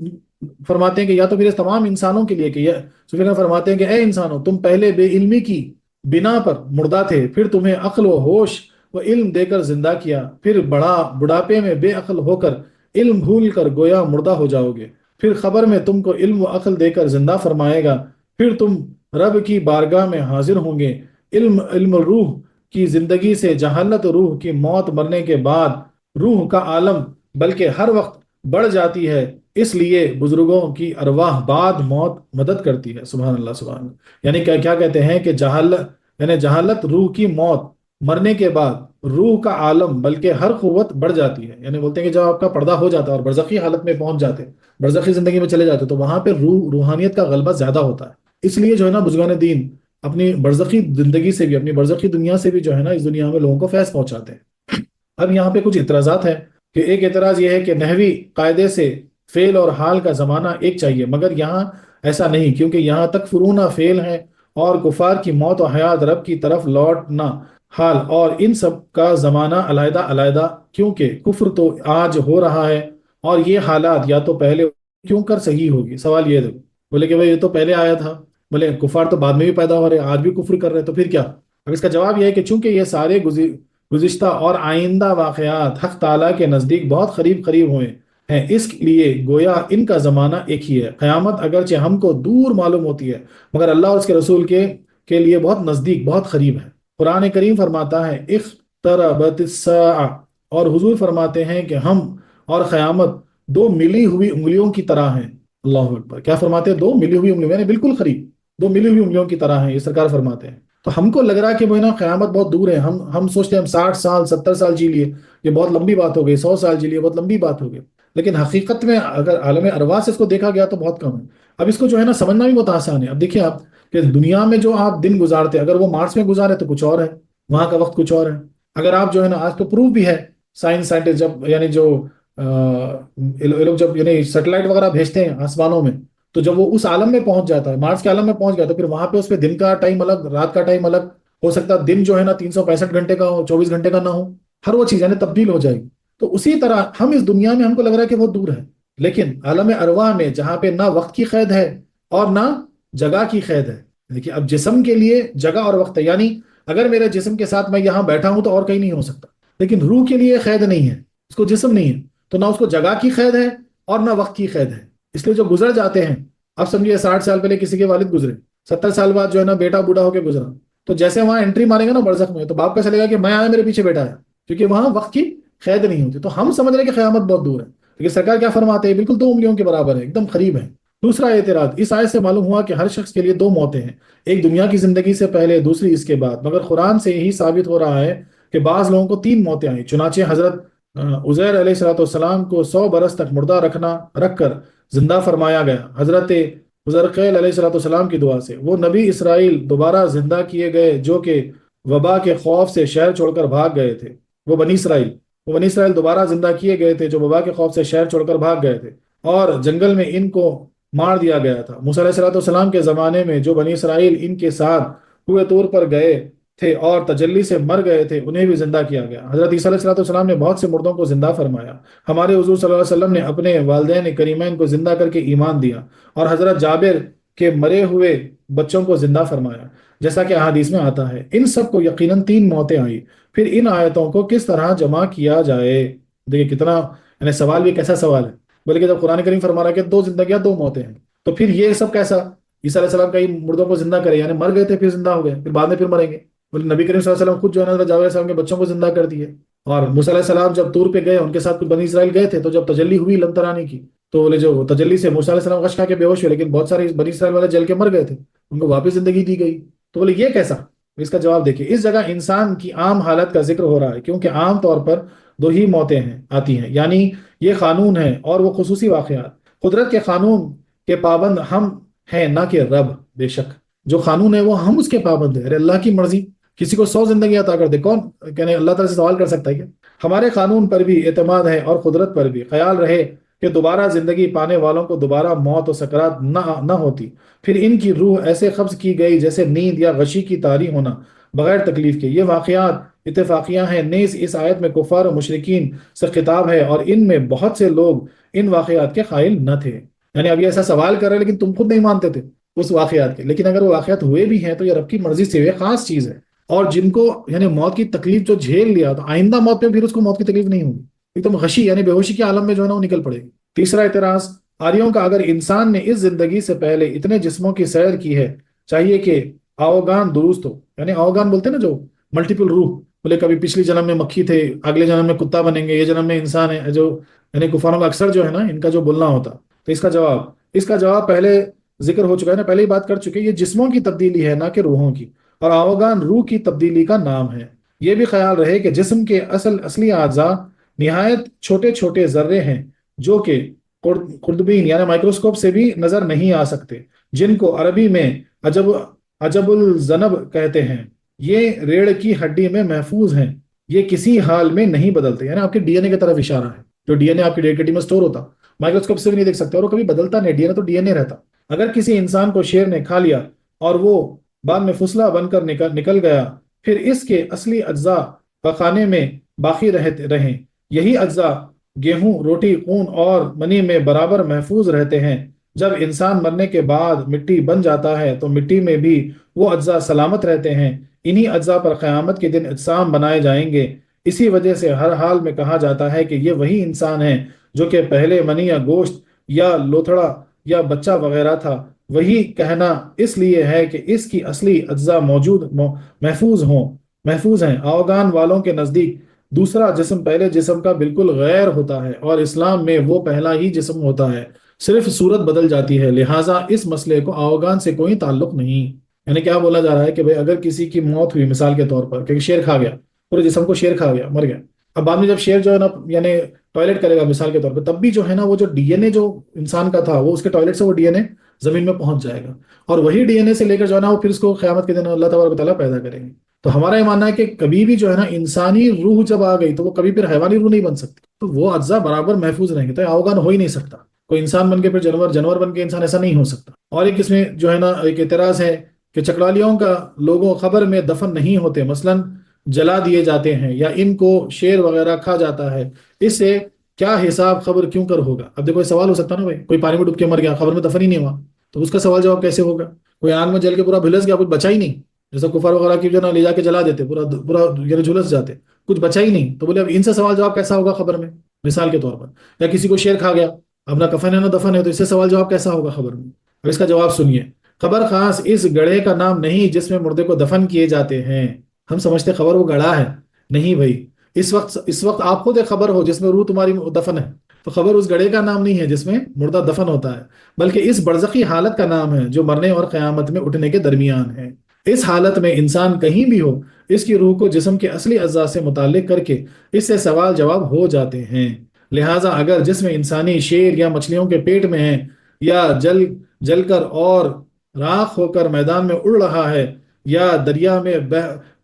فرماتے ہیں کہ یا تو پھر اس تمام انسانوں کے لیے کہ سفیان فرماتے ہیں کہ اے انسانوں، تم پہلے بے علمی کی بنا پر مردہ تھے، پھر تمہیں عقل و ہوش و علم دے کر زندہ کیا، پھر بڑھاپے میں بے عقل ہو کر علم بھول کر گویا مردہ ہو جاؤ گے، پھر خبر میں تم کو علم و عقل دے کر زندہ فرمائے گا، پھر تم رب کی بارگاہ میں حاضر ہوں گے۔ علم روح کی زندگی سے جہالت روح کی موت، مرنے کے بعد روح کا عالم بلکہ ہر وقت بڑھ جاتی ہے، اس لیے بزرگوں کی ارواح بعد موت مدد کرتی ہے۔ سبحان اللہ سبحان اللہ۔ یعنی کیا کہتے ہیں کہ جہالت روح کی موت، مرنے کے بعد روح کا عالم بلکہ ہر قوت بڑھ جاتی ہے، یعنی بولتے ہیں کہ جب آپ کا پردہ ہو جاتا ہے اور برزخی حالت میں پہنچ جاتے، برزخی زندگی میں چلے جاتے، تو وہاں پہ روحانیت کا غلبہ زیادہ ہوتا ہے۔ اس لیے جو ہے نا بزرگان دین اپنی برزخی زندگی سے بھی، اپنی برزخی دنیا سے بھی جو ہے نا اس دنیا میں لوگوں کو فیض پہنچاتے ہیں۔ اب یہاں پہ کچھ اعتراضات ہیں، کہ ایک اعتراض یہ ہے کہ نحوی قاعدے سے فعل اور حال کا زمانہ ایک چاہیے، مگر یہاں ایسا نہیں، کیونکہ یہاں تک فرون فعل ہیں اور کفار کی موت و حیات رب کی طرف لوٹنا حال، اور ان سب کا زمانہ علیحدہ علیحدہ، کیونکہ کفر تو آج ہو رہا ہے اور یہ حالات یا تو پہلے کیوں کر صحیح ہوگی۔ سوال یہ دیکھو، بولے کہ بھائی یہ تو پہلے آیا تھا، بولے کفار تو بعد میں بھی پیدا ہو رہے، آج بھی کفر کر رہے، تو پھر کیا؟ اب اس کا جواب یہ ہے کہ چونکہ یہ سارے گزشتہ اور آئندہ واقعات حق تعالیٰ کے نزدیک بہت قریب قریب ہوئے ہیں، اس لیے گویا ان کا زمانہ ایک ہی ہے۔ قیامت اگرچہ ہم کو دور معلوم ہوتی ہے، مگر اللہ اور اس کے رسول کے لیے بہت نزدیک، بہت قریب ہے۔ قرآن کریم فرماتا ہے اقتربت الساعہ، اور حضور فرماتے ہیں کہ ہم اور قیامت دو ملی ہوئی انگلیوں کی طرح ہیں۔ اللہ اکبر! کیا فرماتے ہیں؟ دو ملی ہوئی انگلیوں، یعنی بالکل قریب، دو ملی ہوئی انگلیوں کی طرح ہیں، یہ سرکار فرماتے ہیں۔ تو ہم کو لگ رہا ہے کہ وہ نا قیامت بہت دور ہے، ہم سوچتے ہیں ہم 60 سال 70 سال جی لیے، یہ بہت لمبی بات ہو گئی، 100 سال جی لیے بہت لمبی بات ہو گئی، لیکن حقیقت میں اگر عالم ارواح سے اس کو دیکھا گیا تو بہت کم ہے۔ اب اس کو جو ہے نا سمجھنا بھی بہت آسان ہے۔ اب دیکھیے آپ کہ دنیا میں جو آپ دن گزارتے، اگر وہ مارس میں گزارے تو کچھ اور ہے، وہاں کا وقت کچھ اور ہے۔ اگر آپ جو ہے نا، آج تو پروف بھی ہے، سائنٹسٹ جب یعنی جو یہ لوگ جب یعنی سیٹلائٹ وغیرہ بھیجتے ہیں آسمانوں میں، تو جب وہ اس عالم میں پہنچ جاتا ہے، مارس کے عالم میں پہنچ گیا، تو پھر وہاں پہ اس پہ دن کا ٹائم الگ، رات کا ٹائم الگ ہو سکتا ہے، دن جو ہے نا 365 گھنٹے کا ہو، 24 گھنٹے کا نہ ہو، ہر وہ چیز یعنی تبدیل ہو جائے گی۔ تو اسی طرح ہم اس دنیا میں ہم کو لگ رہا ہے کہ وہ دور ہے، لیکن عالم ارواح میں جہاں پہ نہ وقت کی قید ہے اور نہ جگہ کی قید ہے۔ دیکھیے اب جسم کے لیے جگہ اور وقت ہے، یعنی اگر میرے جسم کے ساتھ میں یہاں بیٹھا ہوں تو اور کہیں نہیں ہو سکتا، لیکن روح کے لیے قید نہیں ہے، اس کو جسم نہیں ہے، تو نہ اس کو جگہ کی قید ہے اور نہ وقت کی قید ہے۔ اس لیے جو گزر جاتے ہیں، اب سمجھیے 60 سال پہلے کسی کے والد گزرے، 70 سال بعد جو ہے نا بیٹا بوڑھا ہو کے گزرا، تو جیسے وہاں انٹری مارے گا نا برزخ میں، تو باپ کا چلے گا کہ میں آیا میرے پیچھے بیٹا ہے، کیونکہ وہاں وقت کی قید نہیں ہوتی۔ تو ہم سمجھ رہے ہیں کہ قیامت بہت دور ہے، لیکن سرکار کیا فرماتے ہیں؟ بالکل دو انگلیوں کے برابر ہے، ایک دم قریب ہے۔ دوسرا اعتراض، اس آیت سے معلوم ہوا کہ ہر شخص کے لیے دو موتیں ہیں، ایک دنیا کی زندگی سے پہلے، دوسری اس کے بعد، مگر قرآن سے یہی ثابت ہو رہا ہے کہ بعض لوگوں کو 3 موتیں آئیں۔ چنانچہ حضرت عزیر علیہ السلام کو 100 برس تک مردہ رکھ کر زندہ فرمایا گیا۔ حضرت حزرقیل علیہ السلام کی دعا سے وہ نبی اسرائیل دوبارہ زندہ کیے گئے، جو کہ وبا کے خوف سے شہر چھوڑ کر بھاگ گئے تھے۔ وہ بنی اسرائیل دوبارہ زندہ کیے گئے تھے جو وبا کے خوف سے شہر چھوڑ کر بھاگ گئے تھے، اور جنگل میں ان کو مار دیا گیا تھا۔ موسیٰ علیہ السلام کے زمانے میں جو بنی اسرائیل ان کے ساتھ کوہ طور پر گئے تھے اور تجلی سے مر گئے تھے، انہیں بھی زندہ کیا گیا۔ حضرت عیسیٰ علیہ السلام نے بہت سے مردوں کو زندہ فرمایا۔ ہمارے حضور صلی اللہ علیہ وسلم نے اپنے والدین کریمین کو زندہ کر کے ایمان دیا، اور حضرت جابر کے مرے ہوئے بچوں کو زندہ فرمایا، جیسا کہ احادیث میں آتا ہے۔ ان سب کو یقیناً 3 موتیں آئی، پھر ان آیتوں کو کس طرح جمع کیا جائے؟ دیکھیں کتنا یعنی سوال بھی کیسا سوال ہے، بلکہ جب قرآن کریم فرما رہا ہے کہ 2 زندگیاں 2 موتیں ہیں، تو پھر یہ سب کیسا؟ عیسیٰ علیہ السلام کا ہی مردوں کو زندہ کرے، یعنی مر گئے تھے پھر زندہ ہو گئے، پھر بعد میں پھر مریں گے۔ بولے نبی کریم صلی اللہ علیہ وسلم خود جو ہے نا حضرت جابر علیہ السلام کے بچوں کو زندہ کر دیے، اور موسیٰ علیہ السلام جب طور پہ گئے، ان کے ساتھ کچھ بنی اسرائیل گئے تھے، تو جب تجلی ہوئی لن ترانی کی، تو بولے جو تجلی سے موسیٰ علیہ السلام غش کھا کے بے ہوش ہوئے، لیکن بہت سارے بنی اسرائیل والے جل کے مر گئے تھے، ان کو واپس زندگی دی گئی۔ تو بولے یہ کیسا؟ اس کا جواب دیکھیے، اس جگہ انسان کی عام حالت کا ذکر ہو رہا ہے، کیونکہ عام طور پر 2 ہی موتیں آتی ہیں، یعنی یہ قانون ہے اور وہ خصوصی واقعات۔ قدرت کے قانون کے پابند ہم ہیں، نہ کہ رب۔ بے شک جو قانون ہے وہ ہم اس کے پابند ہیں۔ ارے اللہ کی مرضی کسی کو 100 زندگی عطا کر دے، کون کہنے اللہ تعالیٰ سے سوال کر سکتا ہے کیا؟ ہمارے قانون پر بھی اعتماد ہے اور قدرت پر بھی۔ خیال رہے کہ دوبارہ زندگی پانے والوں کو دوبارہ موت و سکرات نہ ہوتی، پھر ان کی روح ایسے قبض کی گئی جیسے نیند یا غشی کی طاری ہونا، بغیر تکلیف کے۔ یہ واقعات اتفاقیہ ہیں، نیز اس آیت میں کفار و مشرکین سے خطاب ہے، اور ان میں بہت سے لوگ ان واقعات کے قائل نہ تھے۔ یعنی اب یہ ایسا سوال کر رہے ہیں لیکن تم خود نہیں مانتے تھے اس واقعات کے، لیکن اگر وہ واقعات ہوئے بھی ہیں تو یہ رب کی مرضی سے ہوئے، خاص چیز ہے۔ اور جن کو یعنی موت کی تکلیف جو جھیل لیا، تو آئندہ موت میں پھر اس کو موت کی تکلیف نہیں ہوگی، ایک دم غشی یعنی بے ہوشی کے عالم میں جو ہے نا وہ نکل پڑے گی۔ تیسرا اعتراض، آریوں کا، اگر انسان نے اس زندگی سے پہلے اتنے جسموں کی سیر کی ہے، چاہیے کہ آوگان درست ہو، یعنی آوگان بولتے ہیں نا جو ملٹیپل روح، بولے کبھی پچھلی جنم میں مکھی تھے، اگلے جنم میں کتا بنیں گے، یہ جنم میں انسان ہے، جو یعنی کفاروں کا اکثر جو ہے نا ان کا جو بولنا ہوتا۔ تو اس کا جواب پہلے ذکر ہو چکا ہے نا، پہلے ہی بات کر چکے، یہ جسموں کی تبدیلی ہے نہ کہ روحوں کی، اور آوگان روح کی تبدیلی کا نام ہے۔ یہ بھی خیال رہے کہ جسم کے اصلی اعضاء نہایت چھوٹے چھوٹے ذرے ہیں جو کہ قردبین یعنی مائکروسکوپ سے بھی نظر نہیں آ سکتے، جن کو عربی میں عجب الذنب کہتے ہیں۔ یہ ریڑھ کی ہڈی میں محفوظ ہیں، یہ کسی حال میں نہیں بدلتے، یعنی آپ کے ڈی این اے کی طرف اشارہ ہے۔ جو ڈی این اے آپ کی ریڑھ کی ہڈی میں سٹور ہوتا، مائکروسکوپ سے بھی نہیں دیکھ سکتے، اور وہ کبھی بدلتا نہیں، ڈی این اے تو ڈی این اے رہتا۔ اگر کسی انسان کو شیر نے کھا لیا اور وہ بعد میں فسلہ بن کر نکل گیا، پھر اس کے اصلی اجزاء پخانے میں باقی رہیں۔ یہی اجزاء گیہوں، روٹی، خون اور منی میں برابر محفوظ رہتے ہیں۔ جب انسان مرنے کے بعد مٹی بن جاتا ہے تو مٹی میں بھی وہ اجزاء سلامت رہتے ہیں۔ انہی اجزاء پر قیامت کے دن اجسام بنائے جائیں گے۔ اسی وجہ سے ہر حال میں کہا جاتا ہے کہ یہ وہی انسان ہے جو کہ پہلے منی یا گوشت یا لوتھڑا یا بچہ وغیرہ تھا۔ وہی کہنا اس لیے ہے کہ اس کی اصلی اجزاء محفوظ ہیں۔ آوگان والوں کے نزدیک دوسرا جسم پہلے جسم کا بالکل غیر ہوتا ہے، اور اسلام میں وہ پہلا ہی جسم ہوتا ہے، صرف صورت بدل جاتی ہے۔ لہٰذا اس مسئلے کو آوگان سے کوئی تعلق نہیں۔ یعنی کیا بولا جا رہا ہے کہ اگر کسی کی موت ہوئی مثال کے طور پر کہ شیر کھا گیا، پورے جسم کو شیر کھا گیا، مر گیا، اب بعد میں جب شیر جو ہے نا یعنی ٹوائلٹ کرے گا مثال کے طور پہ، تب بھی جو ہے نا وہ جو ڈی این اے جو انسان کا تھا وہ اس کے ٹوائلٹ سے وہ ڈی این اے زمین میں پہنچ جائے گا، اور وہی ڈی این اے سے لے کر جو ہے نا وہ پھر اس کو قیامت کے دن اللہ تبارک و تعالیٰ پیدا کریں گے۔ تو ہمارا یہ ماننا ہے کہ کبھی بھی جو ہے نا انسانی روح جب آ گئی تو وہ کبھی پھر حیوانی روح نہیں بن سکتی، تو وہ اجزاء برابر محفوظ رہیں گے، تو آوگان ہو ہی نہیں سکتا۔ کوئی انسان بن کے پھر جانور بن کے انسان، ایسا نہیں ہو سکتا۔ اور ایک اس میں جو ہے نا ایک اعتراض ہے کہ چکرالیوں کا لوگوں قبر میں دفن نہیں ہوتے، مثلا جلا دیے جاتے ہیں یا ان کو شیر وغیرہ کھا جاتا ہے، اس سے کیا حساب قبر کیوں کر ہوگا؟ اب دیکھو سوال ہو سکتا نا بھائی، کوئی پانی میں ڈوب کے مر گیا، قبر میں دفن ہی نہیں ہوا، تو اس کا سوال جواب کیسے ہوگا؟ کوئی آگ میں جل کے پورا بھلس گیا، کچھ بچا ہی نہیں، جیسا کفار وغیرہ کی جو نا لے جا کے جلا دیتے، پورا یعنی جھلس جاتے، کچھ بچا ہی نہیں، تو بولے اب ان سے سوال جواب کیسا ہوگا قبر میں مثال کے طور پر؟ یا کسی کو شیر کھا گیا، اب نہ کفن ہے نہ دفن ہے، تو اس سے سوال جواب کیسا ہوگا قبر میں؟ اب اس کا جواب سنیے۔ قبر خاص اس گڑھے کا نام نہیں جس میں مردے کو دفن کیے جاتے ہیں۔ ہم سمجھتے قبر وہ گڑھا ہے، نہیں بھائی، اس وقت آپ خود ایک خبر ہو جس میں روح تمہاری دفن ہے، تو خبر اس گڑھے کا نام نہیں ہے جس میں مردہ دفن ہوتا ہے، بلکہ اس برزخی حالت کا نام ہے جو مرنے اور قیامت میں اٹھنے کے درمیان ہے۔ اس حالت میں انسان کہیں بھی ہو، اس کی روح کو جسم کے اصلی اجزاء سے متعلق کر کے اس سے سوال جواب ہو جاتے ہیں۔ لہٰذا اگر جسم انسانی شیر یا مچھلیوں کے پیٹ میں ہے، یا جل کر اور راکھ ہو کر میدان میں اڑ رہا ہے، یا دریا میں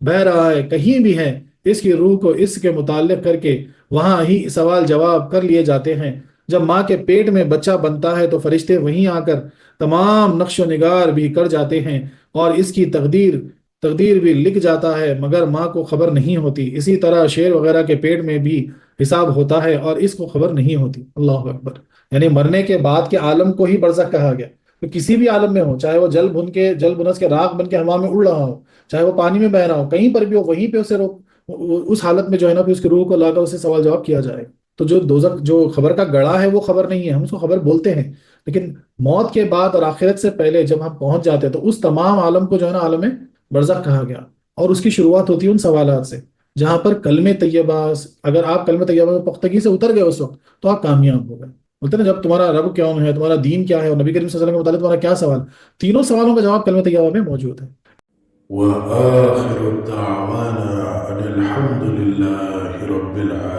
بہ رہا ہے، کہیں بھی ہے، اس کی روح کو اس کے متعلق کر کے وہاں ہی سوال جواب کر لیے جاتے ہیں۔ جب ماں کے پیٹ میں بچہ بنتا ہے تو فرشتے وہیں آ کر تمام نقش و نگار بھی کر جاتے ہیں، اور اس کی تقدیر بھی لکھ جاتا ہے، مگر ماں کو خبر نہیں ہوتی۔ اسی طرح شیر وغیرہ کے پیٹ میں بھی حساب ہوتا ہے اور اس کو خبر نہیں ہوتی۔ اللہ اکبر! یعنی مرنے کے بعد کے عالم کو ہی برزخ کہا گیا۔ تو کسی بھی عالم میں ہو، چاہے وہ جل بنس کے راکھ بن کے ہوا میں اڑ رہا ہو، چاہے وہ پانی میں بہ رہا ہو، کہیں پر بھی ہو، وہیں پہ اسے اس حالت میں جو ہے نا پھر اس کی روح کو لا کر اسے سوال جواب کیا جائے۔ تو جو دوزخ جو خبر کا گڑھا ہے وہ خبر نہیں ہے، ہم اس کو خبر بولتے ہیں، لیکن موت کے بعد اور آخرت سے پہلے جب ہم پہنچ جاتے ہیں تو اس تمام عالم کو جو ہے نا عالم برزخ کہا گیا، اور اس کی شروعات ہوتی ہے ان سوالات سے، جہاں پر کلمہ طیبہ، اگر آپ کلمہ طیبہ میں پختگی سے اتر گئے اس وقت تو آپ کامیاب ہو گئے۔ بولتے ہیں نا جب تمہارا رب کون ہے، تمہارا دین کیا ہے، اور نبی کریم صلی اللہ علیہ وسلم کے متعلق تمہارا کیا سوال، تینوں سوالوں کا جواب کلمہ طیبہ میں موجود ہے۔ وآخر دعوانا أن الحمد لله رب العالمين.